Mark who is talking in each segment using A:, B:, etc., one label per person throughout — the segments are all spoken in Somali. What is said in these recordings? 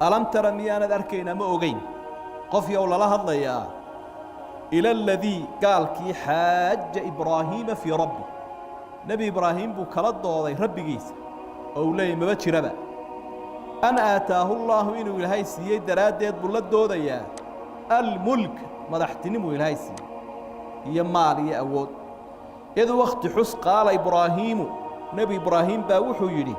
A: ألم ترى ميانا ذركينا مؤغين قف يولا لها الضياء إلى الذي قال كي حاج إبراهيم في ربي نبي إبراهيم بكرد ضوضي ربي جيس أولي مبتش ربا أن آتاه الله إنه إلهي سيئي دراديت بلد ضوضي الملك مدحتنمو إلهي سيئي يمالي أود إذ وقت حس قال إبراهيم نبي إبراهيم باوحو يلي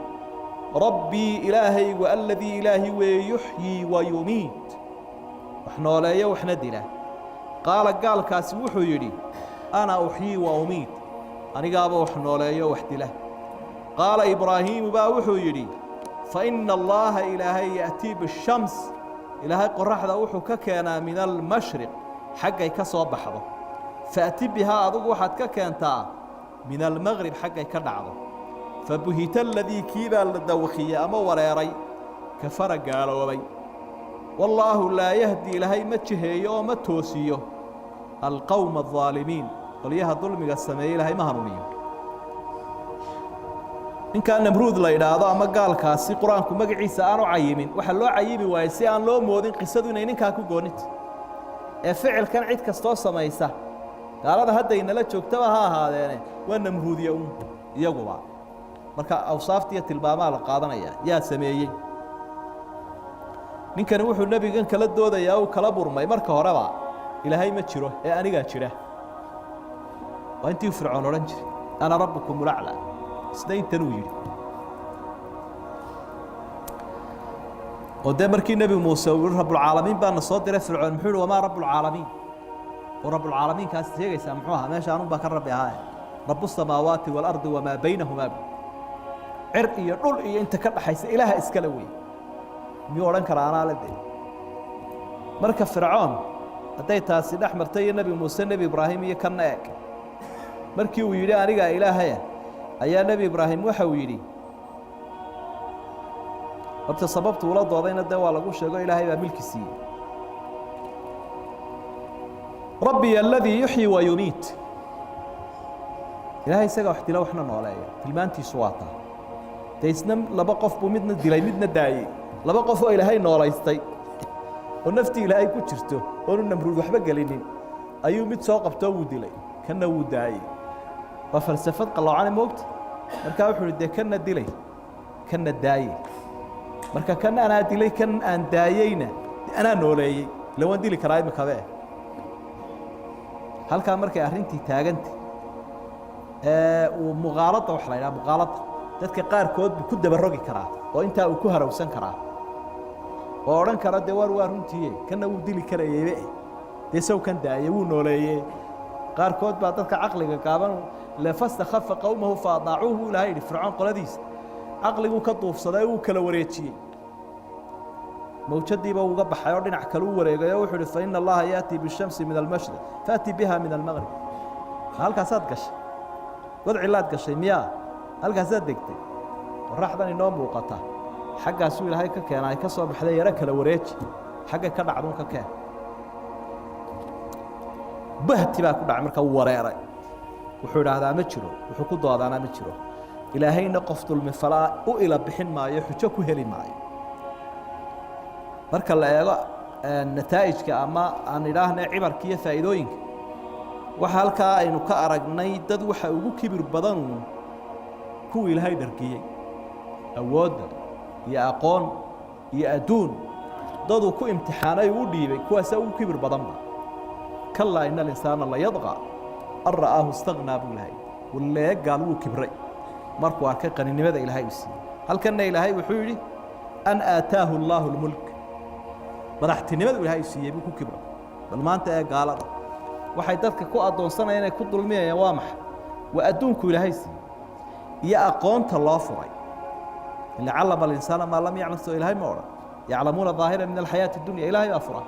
A: ربي إلهي والذي إلهي ويحيي ويميت وحنا لا يوحنا دله قال كاسي وحو يلي أنا أحيي وأميت أنا قابا وحنا لا يوحد له قال إبراهيم باوحو يلي فإن الله إلهي يأتي بالشمس إلهي قرح ذا وحو ككينا من المشرق حقا يكسو بحضه فأتي بها أضوء واحد ككينتا من المغرب حقا يكدعضه فبهت الذي كيبا للدوخية أما وريري كفر قالوا بي والله لا يهدي لهي متشهي يوم التوسيه القوم الظالمين قليها ظلم السماء لهي مهرونية إن كان نمرود لا يدادا أما قال كاسي قرآنكم مقعيسى أنا عيمين وحلو عيمي ويسي أن لو مودين قصدون إنين كاكو قونت فعل كان عيد كستوصة ميسا قال هذا هدينا لا تشوكتوا هذا يعني والنمرود يوم يقوى marka awsaaftiya tilmaamaha la qaadanaya yaa sameeyay ninkan wuxuu nabigan kala doodayaa oo kala burmay marka horeba ilaahay ma jiro ee aniga jira waa intii fircoon oran jiray ana rabbukum al'ala isdayntan uu yiri oo markii nabi Muuse uu rabbul caalamiin baan soo diray fircoon muxuu wama rabbul caalamiin oo rabbul caalamiin kaas sheegaysa muxuu ahaa meesha aanu ba ka rabbi ahaa rabbus samaawaati wal ardi wama baynahuma عرق يدل إيه أنت كده حيس إله إسكالوي ميوران كرانا لدي مركب فرعون أتى تاسيد أحمر تي النبي موسى النبي إبراهيم يكناك مركي ويري أرجع إلهيا أيا نبي إبراهيم وحويري وبتصببت ولاد وضعنا الدواء على قوش يقول إلهي بملك السي ربي الذي يحيي ويميت إلهي سجى احتلاه وإحنا نعليه تلمانتي سواته تيسنم لبقف بمدنا دلي مدنا داعي لبقف إلهي نورايستي ونفتي إلهي كتشرته ونمرود وحبة قليلين أيوم متساقبته ودلي كنا وداعي وفلسفة قلعان موت مركا وحول ده كنا دلي كنا داعي مركا كنا أنا دلي كان أن داعينا أنا نوراي لو أن دلي كراي مكابه هل كان مركا أهرنتي تاجنتي ومغالطة وحلايا مغالطة dadka qaar kood ku dabarogi karaa oo inta uu ku harowsan karaa oo oran kara deewar waa runtii kana uu dili karayay deesow kan daayay uu nooleeyay qaar kood baa dadka aqliga qaaban la fastakhafa qawmuhu faadaacuhu ilaahay fircoon qoladiis aqligu ka duufsaday uu kala wareejiyay mawjadiiba uga baxay oo dhinac kale uu wareegay oo wuxuu fa inna allaha yaati bishamsi min al-mashriq faati biha min al-maghrib halkaas aad gashay wadci laad gashay miyaa halkaas aad degtay qorraxdan inoo muuqata xaggaas uu ilaahay ka keenay ka soo baxday yara kala wareeji xagga ka dhacdo ka keen bahti baa ku dhacay marka uu wareeray wuxuu raahdaa ma jiro wuxuu ku doodaana ma jiro ilaahayna qof dulmi falaa u ila bixin maayo xujo ku heli maayo marka la eego nataa'ijka ama aan ilaahnay cibarkiyo faa'iidooyinka waxa halka aynu ka aragnay dad waxa ugu kibir badan كو إلهي دركيه أود يا أقون يا أدون ضدوا كو امتحاني وديبي كو أسوي كبر بضمه كلا إن الإنسان لا يضغى أن رآه استغنى بالله ولا قالوا كبري مركوا كقن لماذا إلهي يسي هل كان إلهي وحولي أن آتاه الله الملك مرحت لماذا إلهي يسي يبيكو كبر بل ما أنت قال وحيدتك كو أدون سنة يعني كو ظلمية يا وامح وأدونكو إلهي يسي يا أقون تلافري اللي علم الإنسان ما لم يعلم سوى إلهي مورا يعلمون ظاهرا من الحياة الدنيا إلهي أفرح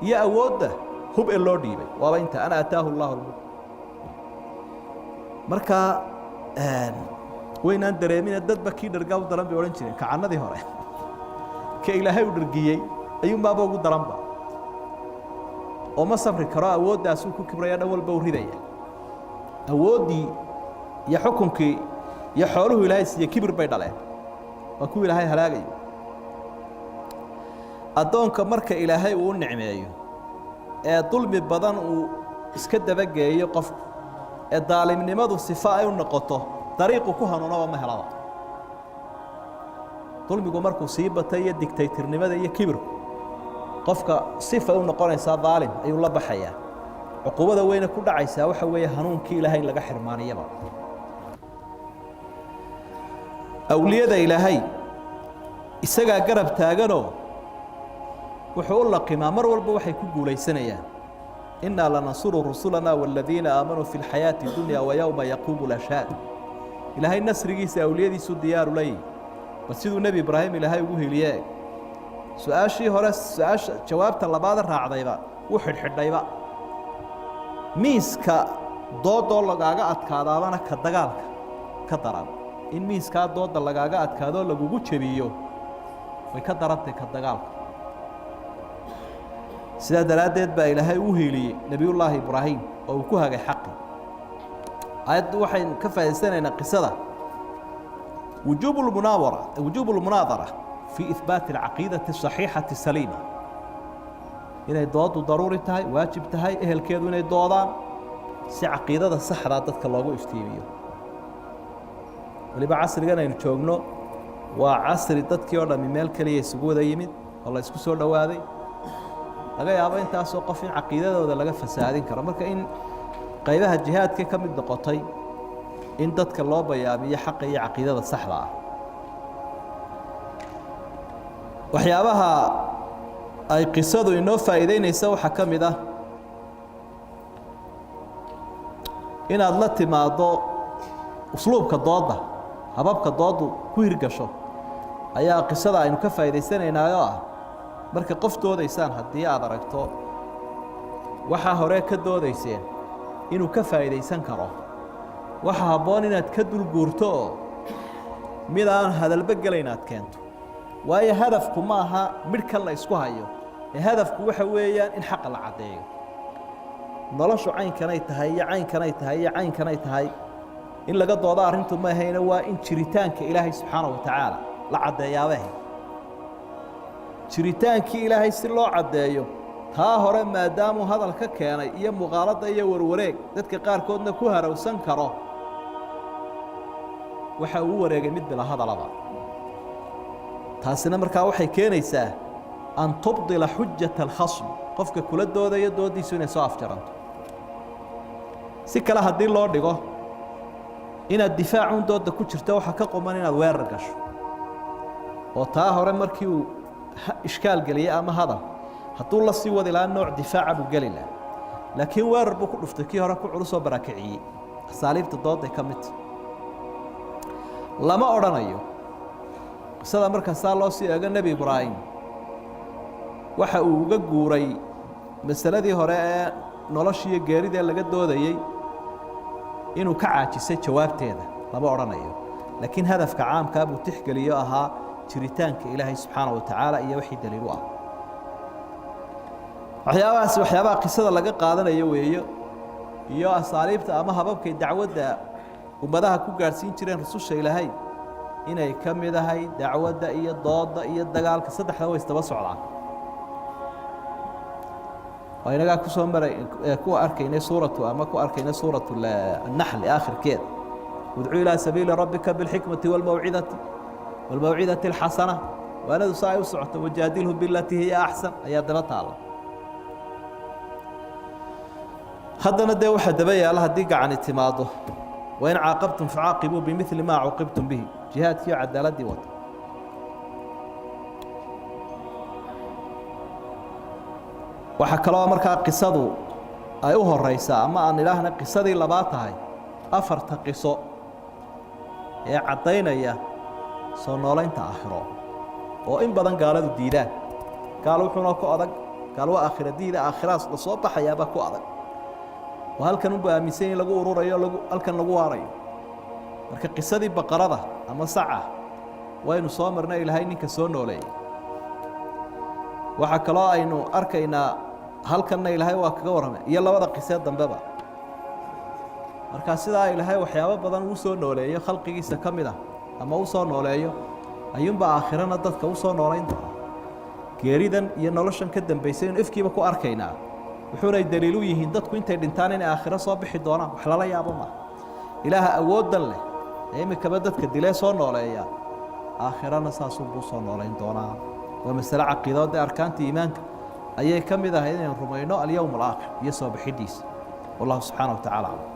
A: يا أوده هب اللور ديبي وابا انت أنا أتاه الله الملك مركا وين أن دريمين الدد بكي درقاو درم بيورنشين كعنا ذي هوري كإلهي ودرقيي أيوم بابا وقود درمبا وما صبر كراء أوده أسوكو كبريان أول بوري ذي أودي يا حكمك يا حوله إلهي سي كبر بيد عليه وكو إلهي هلاقي addoonka marka ilaahay uu nicmeeyo ee dulmi badan uu iska dabageeyo qofku ee daalimnimadu sifa ay u noqoto dariiqu ku hanuunaba ma helaba dulmigu markuu sii batay iyo digtaytirnimada iyo kibirku qofka sifa u noqonaysaa daalim ayuu la baxayaa cuqubada weyne ku dhacaysaa waxa weeye hanuunkii ilaahay laga xirmaaniyaba awliyada ilaahay isagaa garab taaganoo wuxuu u laqimaa mar walba waxay ku guulaysanayaan innaa lanansuru rusulanaa waaladiina aamanuu fi lxayaati dunya wa yowma yaquumu lashhaad ilaahay nasrigiisa awliyadiisu diyaaru leeyihi bal siduu nebi ibraahim ilaahay ugu heliye su-aashii hore su-aasha jawaabta labaada raacdayba wuu xidhxidhayba miiska doodoo lagaaga adkaadaabana ka dagaalka ka daran in miiskaa dooda lagaaga adkaadoo lagugu jebiyo way ka darantay ka dagaalka sidaa daraaddeed baa ilaahay u hiiliyey nebiyullaahi ibraahim oo uu ku hagay xaqi aayaddu waxaynu ka faa'idaysanaynaa qisada wujuubu lmunaadara fii ihbaati alcaqiidati asaxiixati asaliima inay dooddu daruuri tahay waajib tahay ehelkeedu inay doodaan si caqiidada saxdaa dadka loogu iftiimiyo waliba casrigan aynu joogno waa casri dadkii oo dhammi meel keliya isugu wada yimid oo la isku soo dhowaaday laga yaabo intaasoo qof in caqiidadooda laga fasaadin karo marka in qaybaha jihaadka ka mid noqotay in dadka loo bayaamiyo xaqa iyo caqiidada saxda ah waxyaabaha ay qisadu inoo faa'iideynaysa waxaa ka mid ah inaad la timaado usluubka doodda hababka dooddu ku hirgasho ayaa qisada aynu ka faa'iidaysanaynaayo ah marka qof doodaysaan haddii aad aragto waxaa hore ka doodayseen inuu ka faa'iidaysan karo waxa habboon inaad ka dulguurto oo mid aan hadalba gelayn aad keento waayo hadafku ma aha midhkan la isku hayo ee hadafku waxa weeyaan in xaqa la caddeeyo noloshu caynkanay tahay iyo caynkanay tahay iyo caynkanay tahay in laga doodo arrintu ma ahayna waa in jiritaanka ilaahay subxaana wa tacaala la caddeeyaabahe jiritaankii ilaahay si loo caddeeyo taa hore maadaamuu hadal ka keenay iyo muqaaladda iyo warwareeg dadka qaarkoodna ku harowsan karo waxa uu wareegay mid bila hadalaba taasina markaa waxay keenaysaa an tubdila xujata alkhasm qofka kula doodaya dooddiisu inay soo afjaranto si kale haddii loo dhigo inaad difaacun doodda ku jirto waxaa ka quman inaad weerar gasho oo taa hore markii uu ishkaal geliyey ama hadal hadduu la sii wadi lahaa nooc difaaca buu geli lahaa laakiin weerar buu ku dhuftay kii hore ku culusoo barakiciyey asaaliibta doodday ka midta lama odhanayo qisada marka saa loo sii eego nebi ibraahim waxa uu uga guuray masaladii hore ee noloshiiyo geeridee laga doodayey inuu ka caajisay jawaabteeda lama odhanayo laakiin hadafka caamkaa buu tixgeliyo ahaa jiritaanka ilaahay subxaana wa tacaala iyo wixii daliil u ah waxyaabahaasi waxyaabaha qisada laga qaadanayo weeyo iyo asaaliibta ama hababkay dacwadda ummadaha ku gaadhsiin jireen rususha ilaahay inay ka mid ahay dacwadda iyo doodda iyo dagaalka saddexda way isdaba socdaan waa inagaa ku soo maray ku arkaynay suuratu ama ku arkaynay suuratu annaxli aakhirkeeda udcuu ilaa sabiili rabbika bilxikmati walmawcidati alxasana waanadu saa ay u socoto wajaadilhu bilatii hiya axsan ayaa daba taalla haddana dee waxaa daba yaalla haddii gacani timaado wain caaqabtum facaaqibuu bimili maa cuqibtum bihi jihaadkiiyo cadaaladdii wada waxaa kaloo markaa qisadu ay u horaysaa ama aan idhaahna qisadii labaad tahay afarta qiso ee caddaynaya soo noolaynta aakhiro oo in badan gaaladu diidaan gaal wuxuuna ku adag gaal waa aakhira diida aakhiraas la soo baxayaaba ku adag oo halkan unba aaminsan in lagu ururayo halkan lagu waarayo marka qisadii baqarada ama saca waynu soo marnay ilaahay ninka soo nooleeyey waxaa kaloo aynu arkaynaa halkanna ilaahay waa kaga warramay iyo labada qisee dambeba markaa sidaa ilaahay waxyaabo badan uu soo nooleeyo khalqigiisa ka mid ah ama u soo nooleeyo ayuunba aakhirana dadka u soo noolayn doona geeridan iyo noloshan ka dambaysay in ifkiiba ku arkaynaa wuxuunay daliil u yihiin dadku intay dhintaan inay aakhiro soo bixi doonaan wax lala yaabo maaha ilaaha awooddan leh ee imikaba dadka dilee soo nooleeya aakhirana saasuunbuu soo noolayn doonaa waa masale caqiidoodee arkaanta iimaanka ayay ka mid ahayd inaynu rumayno alyowm alaakhir iyo soo bixidiisa wallahu subxaana wa tacaala aclam